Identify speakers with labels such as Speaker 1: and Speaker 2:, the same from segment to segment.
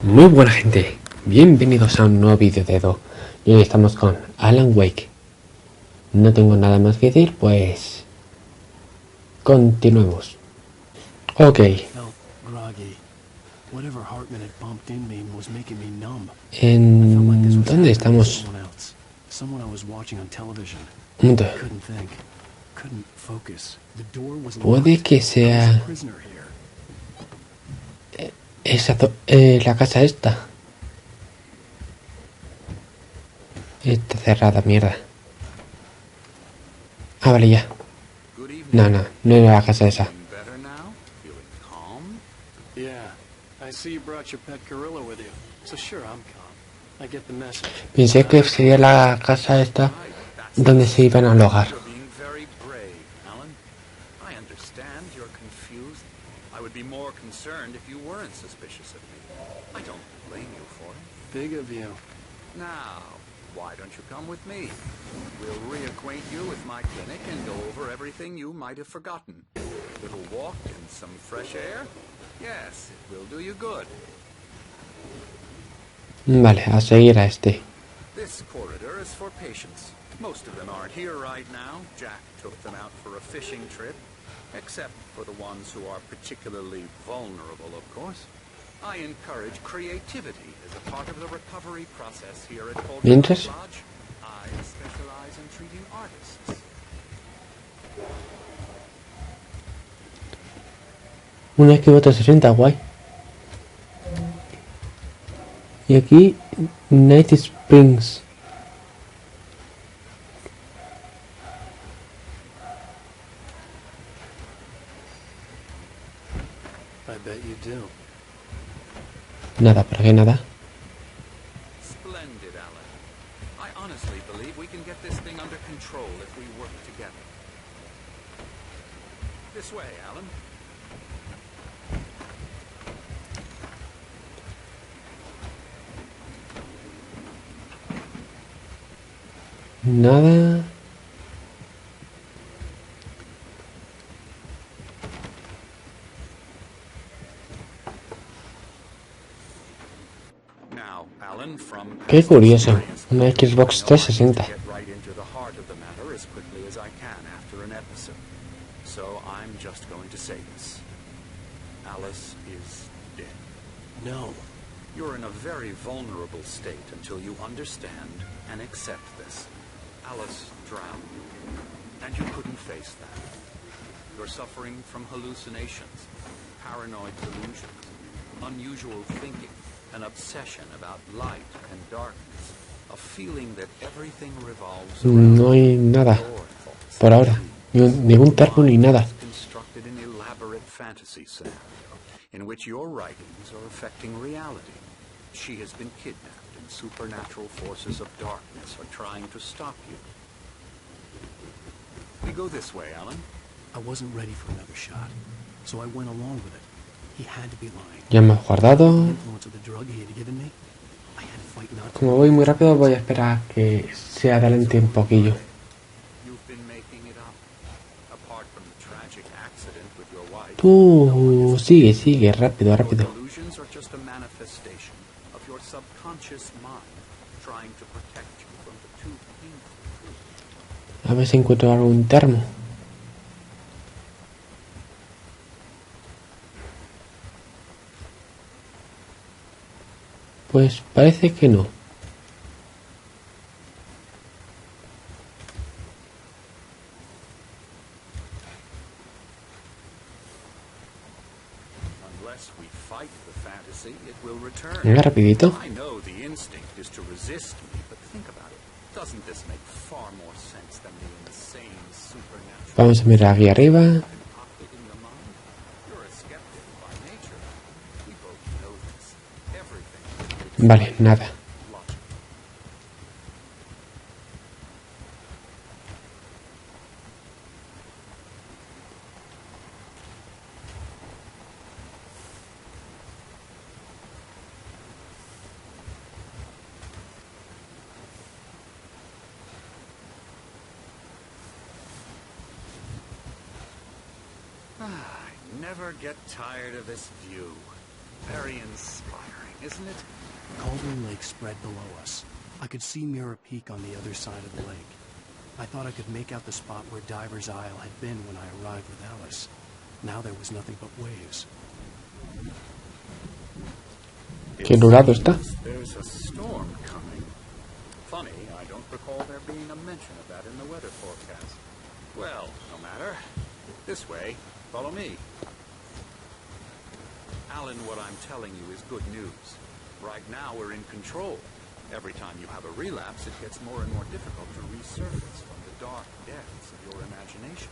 Speaker 1: Muy buena gente, bienvenidos a un nuevo vídeo de Edo. Y hoy estamos con Alan Wake. No tengo nada más que decir, pues continuemos. Ok. ¿En dónde estamos? Un momento. Puede que sea la casa esta. Está cerrada, mierda. Ah, vale, ya. No era la casa esa. Pensé que sería la casa esta donde se iban a alojar.
Speaker 2: Why don't you come with me? We'll reacquaint you with my clinic and go over everything you might have forgotten. Little walk and some fresh air? Yes, it will do you good.
Speaker 1: Vale, a seguir a este.
Speaker 2: This corridor is for patients. Most of them aren't here right now. Jack took them out for a fishing trip. Except for the ones who are particularly vulnerable, of course. I encourage creativity as a part of the recovery process here at
Speaker 1: Mientras
Speaker 2: Lodge. I specialize in treating artists.
Speaker 1: una esquiva 360, guay. Y aquí Night Springs.
Speaker 3: I bet you do.
Speaker 1: Nada, ¿para qué nada?
Speaker 2: Splendid, Alan. I honestly believe we can get this thing under control if we work together. This way, Alan.
Speaker 1: Nada.
Speaker 2: Now, Alan, from
Speaker 1: Qué curioso, una Xbox 360.
Speaker 2: get right into the heart of the matter as quickly as I can after an episode. So I'm just going to say this. Alice is dead.
Speaker 3: No.
Speaker 2: You're in a very vulnerable state until you understand and accept this. Alice drowned, and you couldn't face that. You're suffering from hallucinations, paranoid delusions, unusual thinking, an obsession about light and darkness, a feeling that everything revolves around
Speaker 1: No hay nada
Speaker 2: your thoughts.
Speaker 1: por ahora, ningún termo ni nada.
Speaker 2: Constructed an elaborate fantasy scenario in which your writings are affecting reality. She has been kidnapped, and supernatural forces of darkness are trying to stop you. We go this way, Alan.
Speaker 3: I wasn't ready for another shot, so I went along with it. He had to be lying.
Speaker 1: Ya me he guardado.
Speaker 3: The influence of the drug he had given me. I had to fight not to.
Speaker 1: Como voy muy rápido, voy a esperar que se adelante un poquillo.
Speaker 2: You've been making it up. Apart from the tragic accident with your wife.
Speaker 1: Tú sigue, rápido.
Speaker 2: Illusions are just a manifestation of your subconscious mind trying to protect you from the too painful.
Speaker 1: A ver si encuentro algún termo. Pues parece que no.
Speaker 2: Unless we fight the fantasy, it will return.
Speaker 1: Venga, rapidito.
Speaker 2: I know the instinct is to resist me, but think about it. Doesn't this make far more sense than the insane supernatural?
Speaker 1: Vamos a mirar aquí arriba.
Speaker 2: Concocted in your mind? You're a skeptic by nature. We both know this. Everything.
Speaker 1: Vale, nada.
Speaker 2: Logic. I never get tired of this view. Very inspiring. isn't it?
Speaker 3: Cauldron Lake spread below us. I could see Mirror Peak on the other side of the lake. I thought I could make out the spot where Diver's Isle had been when I arrived with Alice. Now there was nothing but waves.
Speaker 1: Qué nublado está.
Speaker 2: There's a storm coming. Funny, I don't recall there being a mention of that in the weather forecast. Well, no matter. This way. Follow me. Alan, what I'm telling you is good news. Right now we're in control. Every time you have a relapse, it gets more and more difficult to resurface from the dark depths of your imagination.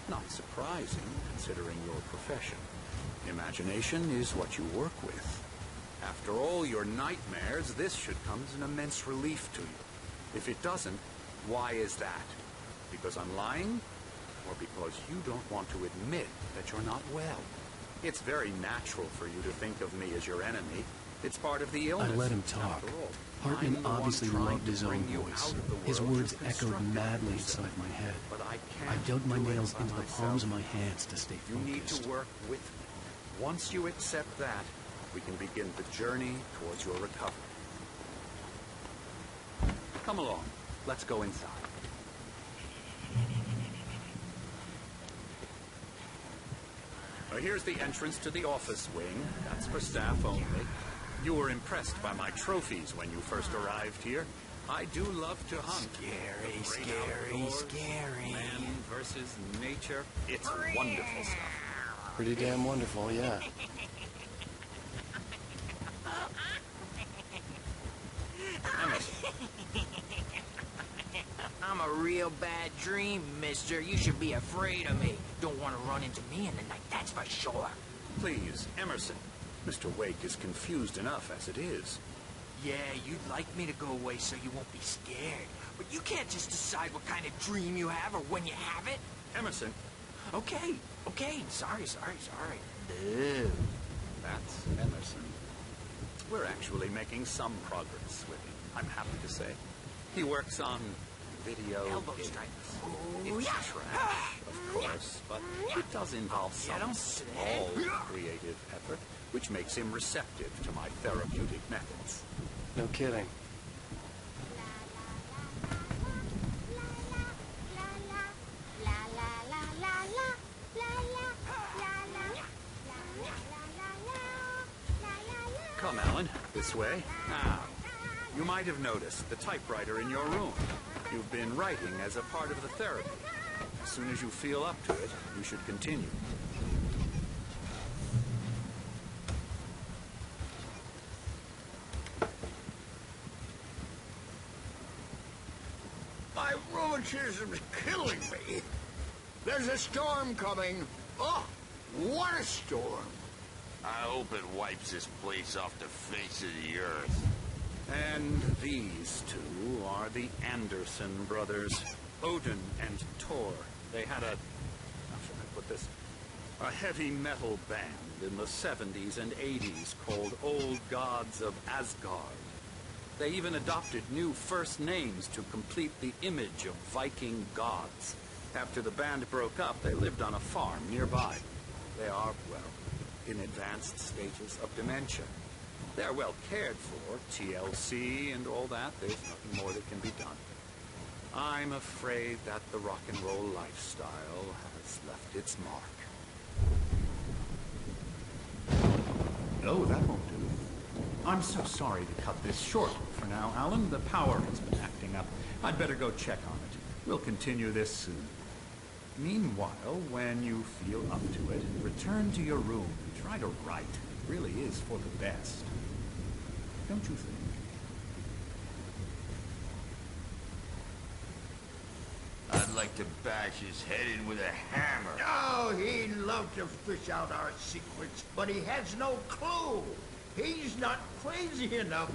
Speaker 2: Not surprising, considering your profession. Imagination is what you work with. After all your nightmares, this should come as an immense relief to you. If it doesn't, why is that? Because I'm lying? Or because you don't want to admit that you're not well? It's very natural for you to think of me as your enemy. It's part of the illness.
Speaker 3: I let him talk. Hartman obviously loved his own voice. His words echoed madly inside my head. I dug my nails into the palms of my hands to stay focused.
Speaker 2: You need to work with me. Once you accept that, we can begin the journey towards your recovery. Come along. Let's go inside. Here's the entrance to the office wing. That's for staff only. You were impressed by my trophies when you first arrived here. I do love to hunt.
Speaker 3: Scary.
Speaker 2: Man versus nature. It's wonderful stuff.
Speaker 3: Pretty damn wonderful, yeah.
Speaker 4: I'm a real bad dream, mister. You should be afraid of me. Don't want to run into me in the night, that's for sure.
Speaker 2: Please, Emerson. Mr. Wake is confused enough as it is.
Speaker 4: Yeah, you'd like me to go away so you won't be scared. But you can't just decide what kind of dream you have or when you have it.
Speaker 2: Emerson.
Speaker 4: Okay. Sorry.
Speaker 2: No. That's Emerson. We're actually making some progress with him, I'm happy to say. He works on video
Speaker 4: Elbow
Speaker 2: games.
Speaker 4: strike.
Speaker 2: It's trash, of course, but it does involve some small creative effort, which makes him receptive to my therapeutic methods.
Speaker 3: No kidding.
Speaker 2: Come, Alan, this way. Now, you might have noticed the typewriter in your room. You've been writing as a part of the therapy. As soon as you feel up to it, you should continue.
Speaker 5: My rheumatism's killing me. There's a storm coming. Oh, what a storm.
Speaker 6: I hope it wipes this place off the face of the earth.
Speaker 2: And these two are the Anderson brothers, Odin and Thor. They had how should I put this? A heavy metal band in the 70s and 80s called Old Gods of Asgard. They even adopted new first names to complete the image of Viking gods. After the band broke up, they lived on a farm nearby. They are, well, in advanced stages of dementia. They're well cared for, TLC and all that. There's nothing more that can be done. I'm afraid that the rock and roll lifestyle has left its mark.
Speaker 7: Oh, that won't do. I'm so sorry to cut this short for now, Alan. The power has been acting up. I'd better go check on it. We'll continue this soon. Meanwhile, when you feel up to it, return to your room and try to write. It really is for the best. Don't you think?
Speaker 6: I'd like to bash his head in with a hammer.
Speaker 5: Oh, he'd love to fish out our secrets, but he has no clue. He's not crazy enough.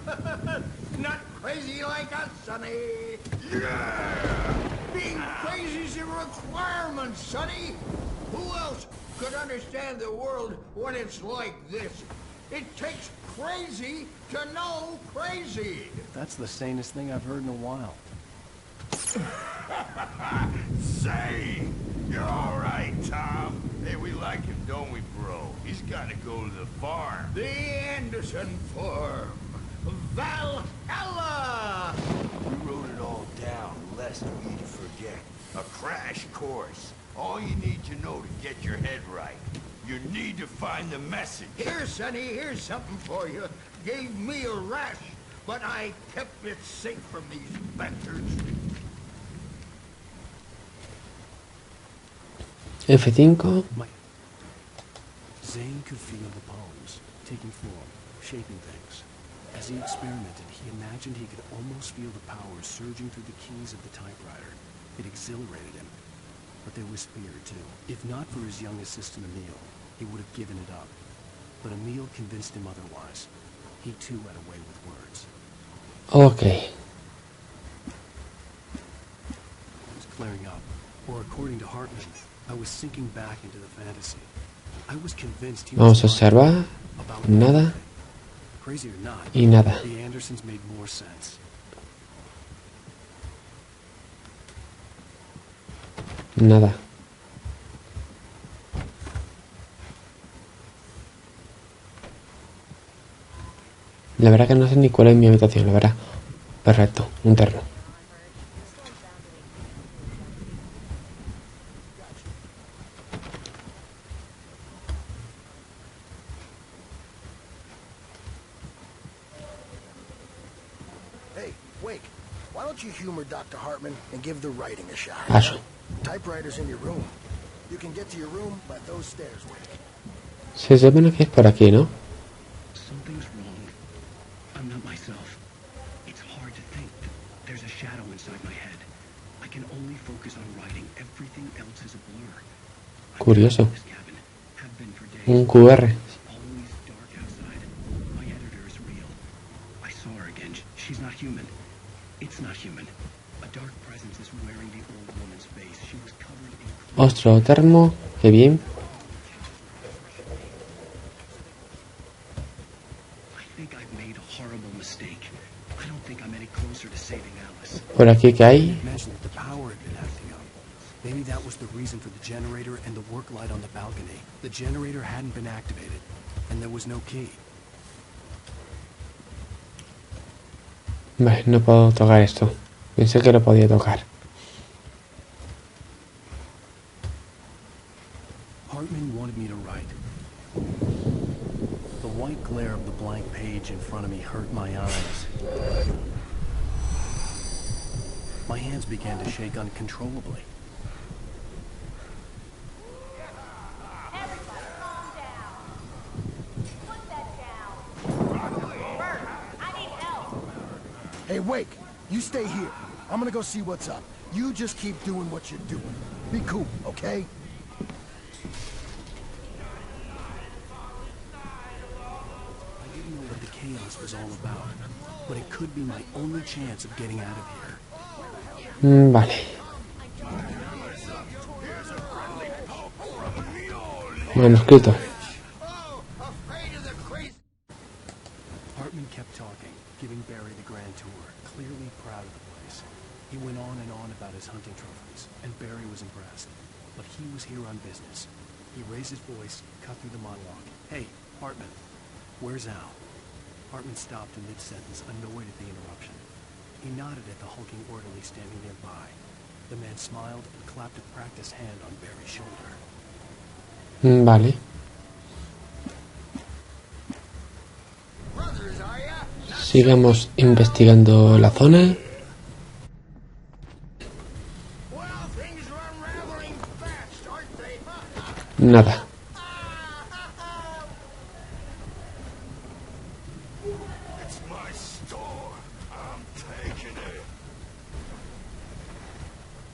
Speaker 5: Not crazy like us, Sonny. Yeah! Being crazy's a requirement, Sonny. Who else could understand the world when it's like this? It takes crazy to know crazy.
Speaker 3: That's the sanest thing I've heard in a while.
Speaker 6: Say, you're all right, Tom. Hey, we like him, don't we, bro?
Speaker 5: He's gotta go to the farm. The Anderson farm. Valhalla!
Speaker 8: We wrote it all down, lest we forget.
Speaker 5: A crash course. All you need to know to get your head right. You need to find the message. Here, Sonny, here's something for you. Gave me a rash, but I kept it safe from these bastards.
Speaker 1: F5.
Speaker 3: Zane could feel the poems, taking form, shaping things. As he experimented, he imagined he could almost feel the power surging through the keys of the typewriter. It exhilarated him. But there was fear, too. If not for his young assistant, Emil, he would have given it up. But Emil convinced him otherwise. He, too, had a way with words.
Speaker 1: Okay.
Speaker 3: It was clearing up. Or according to Hartman, I was sinking back into the fantasy. I was convinced he
Speaker 1: Vamos a
Speaker 3: was
Speaker 1: observar.
Speaker 3: about
Speaker 1: Nada.
Speaker 3: Crazy or not,
Speaker 1: Y nada.
Speaker 3: the Andersons made more sense.
Speaker 1: Nada. La verdad que no sé ni cuál es mi habitación, la verdad. Perfecto, un termo.
Speaker 8: Hey, Wake, why don't you humor Dr. Hartman and give the writing a shot?
Speaker 1: Paso.
Speaker 8: Typewriter's in your room. You can get to your room by those stairs, Wake.
Speaker 1: Se supone que es por aquí, ¿no?
Speaker 3: Something's wrong. I'm not myself. It's hard to think. There's a shadow inside my head. I can only focus on writing. Everything else is a blur.
Speaker 1: Curioso.
Speaker 3: This cabin have been for days.
Speaker 1: Un QR.
Speaker 3: It's always dark outside. My editor is real. I saw her again. She's not human. It's not human. A dark presence is wearing the old woman's face. She was covered in...
Speaker 1: Otro termo. Qué bien.
Speaker 3: I think I've made a horrible mistake. I don't think I'm any closer to saving Alice.
Speaker 1: Por aquí que hay.
Speaker 3: Imagine that the power had been acting up. Maybe that was the reason for the generator and the work light on the balcony. The generator hadn't been activated, and there was no key.
Speaker 1: Vale, no puedo tocar esto. Pensé que lo podía tocar.
Speaker 3: Hartman wanted me to write. The white glare of the blank page in front of me hurt my eyes. My hands began to shake uncontrollably.
Speaker 9: Everybody calm down. Put that down. Bert, I need help.
Speaker 8: Hey, Wake, you stay here. I'm gonna go see what's up. You just keep doing what you're doing. Be cool, okay?
Speaker 3: I didn't know what the chaos was all about, but it could be my only chance of getting out of here.
Speaker 1: Vale. Manuscrito.
Speaker 3: Hartman kept talking, giving Barry the grand tour, clearly proud of the place. He went on and on about his hunting trophies, and Barry was impressed. But he was here on business. He raised his voice, cut through the monologue. Hey, Hartman, where's Al? Hartman stopped in mid-sentence, annoyed at the interruption. He nodded at the hulking orderly standing nearby. The man smiled and clapped a practiced hand on Barry's shoulder.
Speaker 1: Vale. Sigamos investigando la zona. Nada.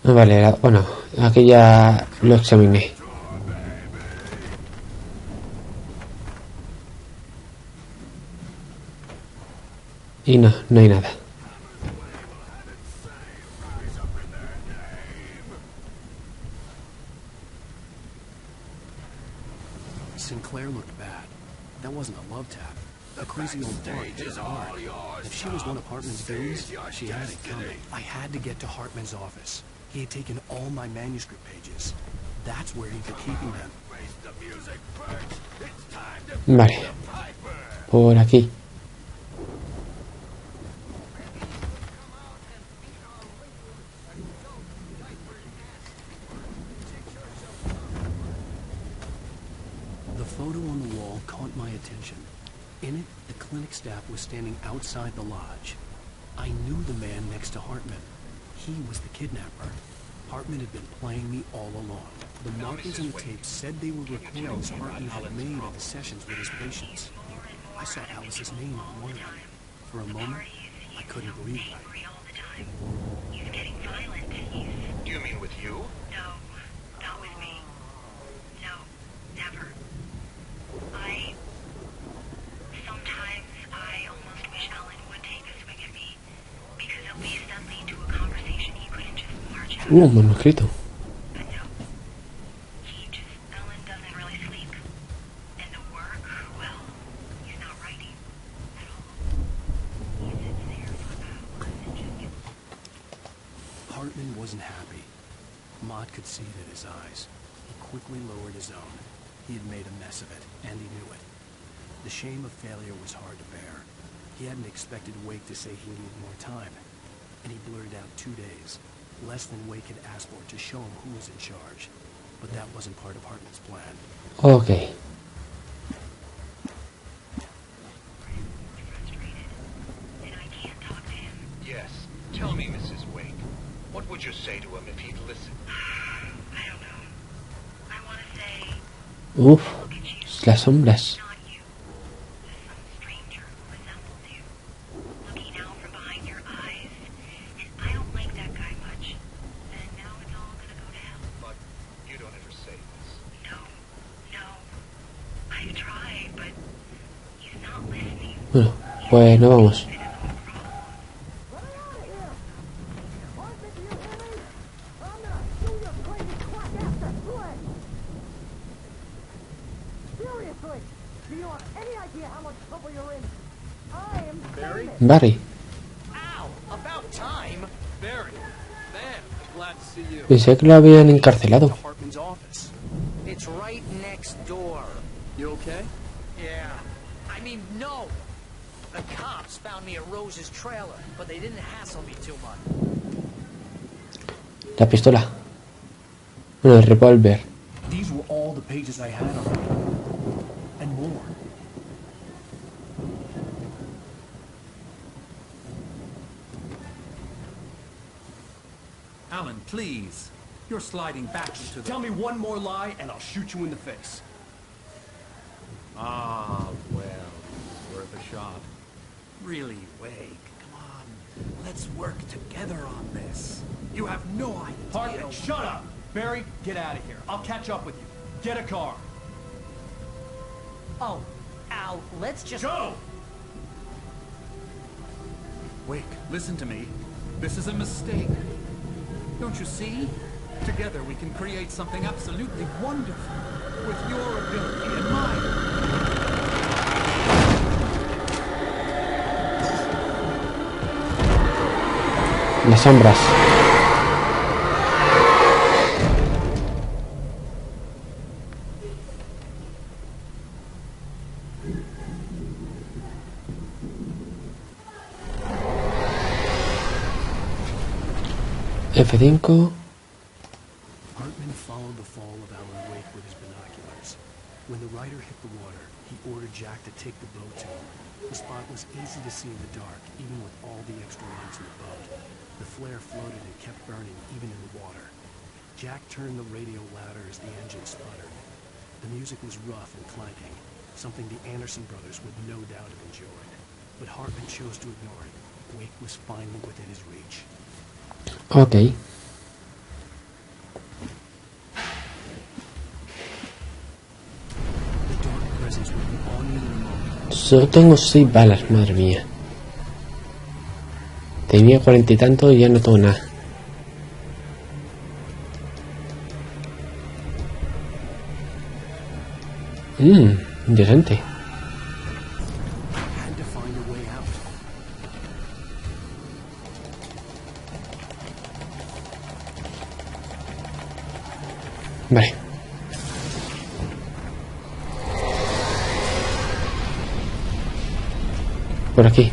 Speaker 1: Vale, bueno, aquí ya lo examiné. Y no hay nada.
Speaker 3: Sinclair looked bad. That wasn't a love tap. A crazy old dog is hard. If she was one of Hartman's goons, she had it coming. I had to get to Hartman's office. He had taken all my manuscript pages. That's where he'd been keeping them.
Speaker 5: Face the music, Bert. It's
Speaker 1: Vale. Por aquí.
Speaker 3: The photo on the wall caught my attention. In it, the clinic staff was standing outside the lodge. I knew the man next to Hartman. He was the kidnapper. Hartman had been playing me all along. The markers in the tape said they were recordings Hartman had made of the sessions with his patients. I saw Alice's name on one of them. For a moment, I couldn't believe it.
Speaker 10: He's getting violent.
Speaker 6: Do you mean with you?
Speaker 10: No, not with me. No, never. Sometimes I almost wish Alan would take a swing at me, because at least that lead to a conversation he couldn't just march out.
Speaker 1: Manuscrito.
Speaker 10: But no, Alan doesn't really sleep. And the work, well, he's not writing at all. He sits there for hours and just gets...
Speaker 3: Hartman wasn't happy. Maud could see it in his eyes. He quickly lowered his own. He had made a mess of it, and he knew it. The shame of failure was hard to bear. He hadn't expected Wake to say he needed more time. And he blurted out 2 days, less than Wake had asked for, to show him who was in charge. But that wasn't part of Hartman's plan.
Speaker 1: Okay.
Speaker 10: And I can't talk to him.
Speaker 6: Yes. Tell me, Mrs. Wake. What would you say to him if he'd listen?
Speaker 10: I don't know. I want to say...
Speaker 1: Uf, las sombras.
Speaker 10: Not you. Some stranger who resembles you. Looking out from behind your eyes. And I don't like that guy much. And now it's all gonna go to hell.
Speaker 6: But you don't ever say this.
Speaker 10: No. I've tried, but he's not listening.
Speaker 1: Bueno, pues nos vamos. Barry. Pensé que lo habían encarcelado.
Speaker 4: It's right next door.
Speaker 3: You okay?
Speaker 4: Yeah. I mean, no. The cops found me at Rose's trailer, but they didn't hassle me too much.
Speaker 1: La pistola. Bueno, el revólver.
Speaker 3: These were all the pages I had on it. And more.
Speaker 7: Alan, please. You're sliding back into the...
Speaker 3: Tell me one more lie and I'll shoot you in the face.
Speaker 7: Ah, well, worth a shot. Really, Wake, come on. Let's work together on this. You have no idea...
Speaker 3: Hartman, shut up! Barry, get out of here. I'll catch up with you. Get a car.
Speaker 4: Oh, Al, let's just...
Speaker 3: Go!
Speaker 7: Wake, listen to me. This is a mistake. Don't you see? Together we can create something absolutely wonderful. With your ability and mine.
Speaker 1: Las sombras. F5.
Speaker 3: Hartman followed the fall of Alan Wake with his binoculars. When the rider hit the water, he ordered Jack to take the boat to him. The spot was easy to see in the dark, even with all the extra lights in the boat. The flare floated and kept burning, even in the water. Jack turned the radio louder as the engine sputtered. The music was rough and clanking, something the Anderson brothers would no doubt have enjoyed. But Hartman chose to ignore it. Wake was finally within his reach.
Speaker 1: Ok. Solo tengo 6 balas, madre mía. Tenía 40 y tanto y ya no tengo nada. Interesante. Vale. Por aquí.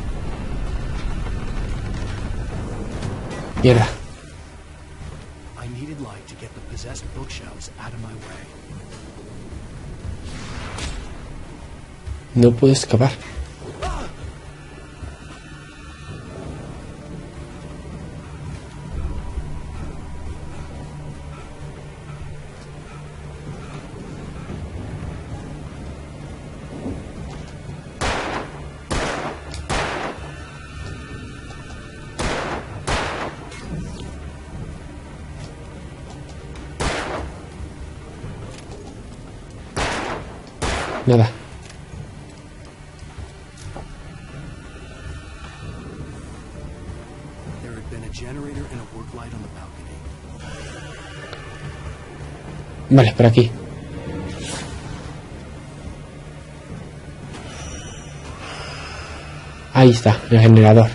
Speaker 1: Mierda.
Speaker 3: I needed light to get the possessed bookshelves out of my way.
Speaker 1: No puedo escapar. Nada.
Speaker 3: There had been a generator and a work light on the balcony.
Speaker 1: Vale, por aquí. Ahí está, el generador.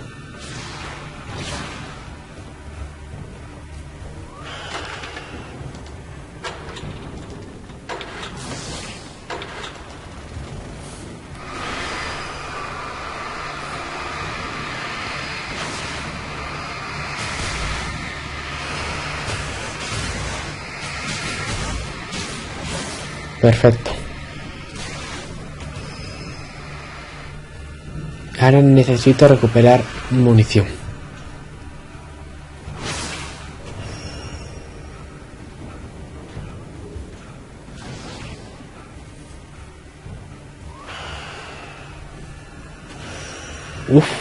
Speaker 1: Perfecto. Ahora necesito recuperar munición. Uf.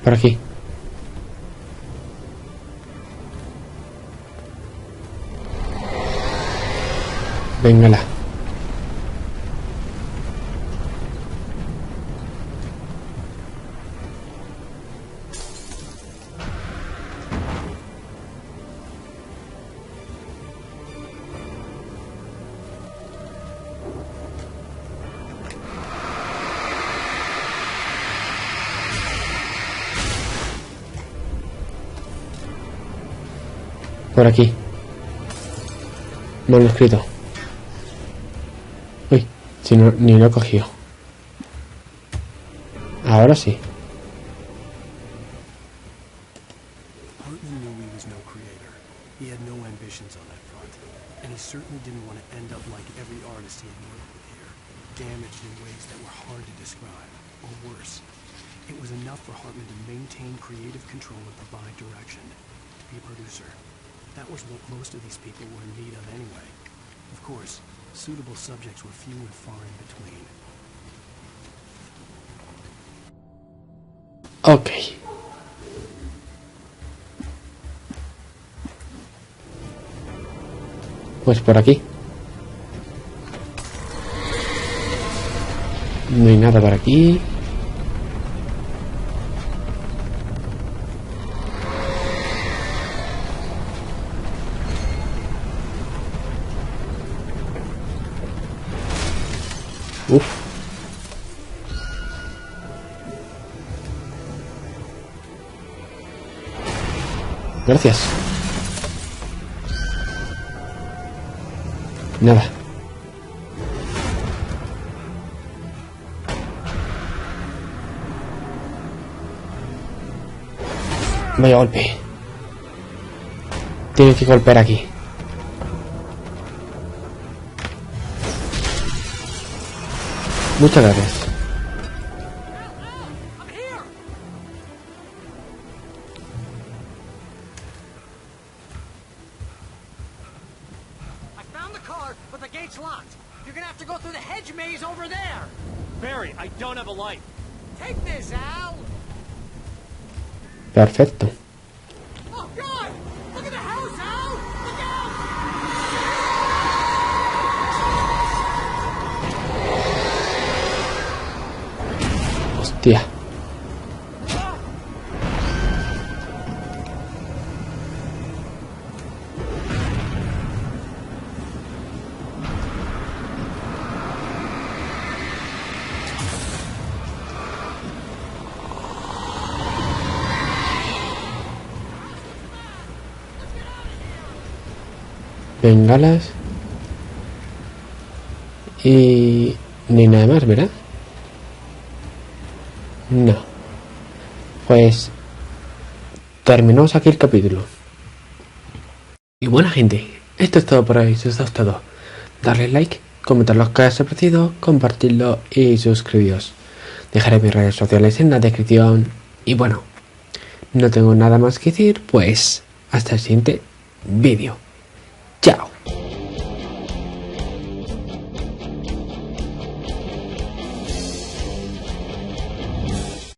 Speaker 1: Por aquí. Véngala. Por aquí. Manuscrito. Uy, si no, ni lo he cogido. Ahora sí.
Speaker 3: Hartman knew he was no creator. He had no ambitions on that front. And he certainly didn't want to end up like every artist he had worked with here. Damaged in ways that were hard to describe. Or worse. It was enough for Hartman to maintain creative control and provide direction. To be a producer. That was what most of these people were in need of anyway. Of course, suitable subjects were few and far in between.
Speaker 1: Ok. Pues por aquí. No hay nada por aquí. Uf. Gracias. Nada. Vaya golpe. Tiene que golpear aquí. Muchas gracias.
Speaker 4: I found the car, but the gate's locked. You're gonna have to go through the hedge maze over there.
Speaker 11: Barry, I don't have a light.
Speaker 4: Take this, Al.
Speaker 1: Perfecto.
Speaker 4: Oh God! Look at the house, Al. Look out!
Speaker 1: Hostia. bengalas y ni nada más, ¿verdad? No. Pues terminamos aquí el capítulo. Y buena gente, esto es todo por hoy. Si os ha gustado, darle like, comentar lo que os ha parecido, compartirlo y suscribiros. Dejaré mis redes sociales en la descripción. Y bueno, no tengo nada más que decir, pues hasta el siguiente vídeo. Chao.